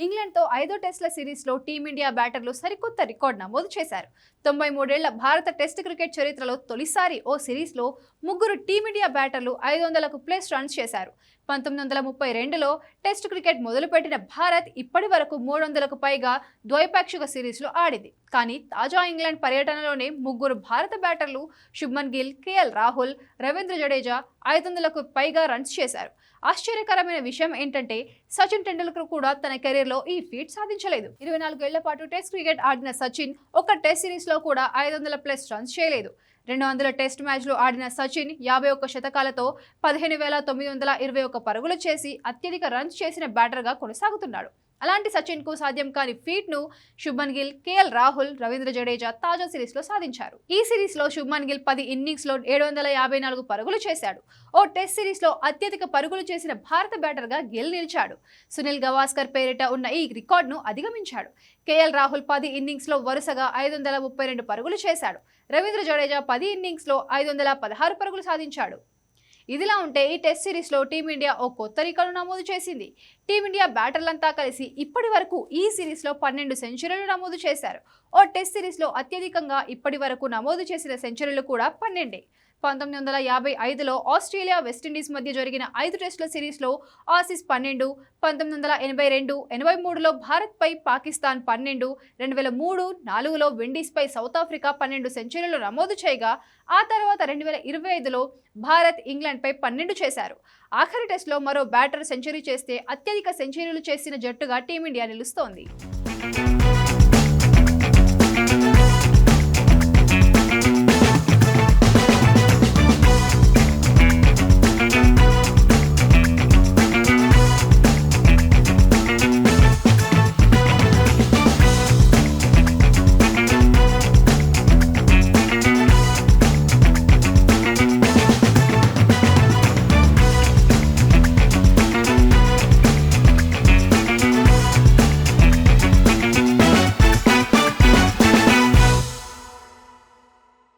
ఇంగ్లాండ్తో 5వ టెస్టుల సిరీస్లో టీమిండియా బ్యాటర్లు సరికొత్త రికార్డు నమోదు చేశారు. 93 భారత టెస్టు క్రికెట్ చరిత్రలో తొలిసారి ఓ సిరీస్లో ముగ్గురు టీమిండియా బ్యాటర్లు 500కు ప్లస్ రన్స్ చేశారు. 1932లో టెస్టు క్రికెట్ మొదలుపెట్టిన భారత్ ఇప్పటి వరకు 300కు పైగా ద్వైపాక్షిక సిరీస్లు ఆడింది. కానీ తాజా ఇంగ్లాండ్ పర్యటనలోనే ముగ్గురు భారత బ్యాటర్లు శుభ్మన్ గిల్, కేఎల్ రాహుల్, రవీంద్ర జడేజా 500కు పైగా రన్స్ చేశారు. ఆశ్చర్యకరమైన విషయం ఏంటంటే సచిన్ టెండూల్కర్ కూడా తన కెరీర్లో ఈ ఫీట్ సాధించలేదు. 24 ఏళ్ల పాటు టెస్ట్ క్రికెట్ ఆడిన సచిన్ ఒక టెస్ట్ సిరీస్లో కూడా 500 ప్లస్ రన్స్ చేయలేదు. 200 టెస్ట్ మ్యాచ్లు ఆడిన సచిన్ 51 శతకాలతో 15,921 పరుగులు చేసి అత్యధిక రన్స్ చేసిన బ్యాటర్గా కొనసాగుతున్నాడు. అలాంటి సచిన్ కు సాధ్యం కాని ఫీట్ ను శుభ్మన్ గిల్, కేఎల్ రాహుల్, రవీంద్ర జడేజా తాజా సిరీస్ లో సాధించారు. ఈ సిరీస్ లో శుభ్మన్ గిల్ 10 ఇన్నింగ్స్ లో 754 పరుగులు చేశాడు. ఓ టెస్ట్ సిరీస్ లో అత్యధిక పరుగులు చేసిన భారత బ్యాటర్ గా గిల్ నిలిచాడు. సునీల్ గవాస్కర్ పేరిట ఉన్న ఈ రికార్డును అధిగమించాడు. కేఎల్ రాహుల్ 10 ఇన్నింగ్స్ లో వరుసగా 532 పరుగులు చేశాడు. రవీంద్ర జడేజా 10 ఇన్నింగ్స్ లో 516 పరుగులు సాధించాడు. ఇదిలా ఉంటే ఈ టెస్ట్ సిరీస్లో టీమిండియా ఓ కొత్త రికార్డు నమోదు చేసింది. టీమిండియా బ్యాటర్లంతా కలిసి ఇప్పటి వరకు ఈ సిరీస్లో 12 సెంచరీలు నమోదు చేశారు. ఓ టెస్ట్ సిరీస్లో అత్యధికంగా ఇప్పటి వరకు నమోదు చేసిన సెంచరీలు కూడా 12. 1955లో ఆస్ట్రేలియా, వెస్టిండీస్ మధ్య జరిగిన 5 టెస్టుల సిరీస్లో ఆసీస్ 12, 1982, 83లో భారత్పై పాకిస్తాన్ 12, 2003, 4లో విండీస్పై సౌత్ ఆఫ్రికా 12 సెంచరీలు నమోదు చేయగా ఆ తర్వాత 2025లో భారత్ ఇంగ్లాండ్పై 12 చేశారు. ఆఖరి టెస్టులో మరో బ్యాటర్ సెంచరీ చేస్తే అత్యధిక సెంచరీలు చేసిన జట్టుగా టీమిండియా నిలుస్తోంది.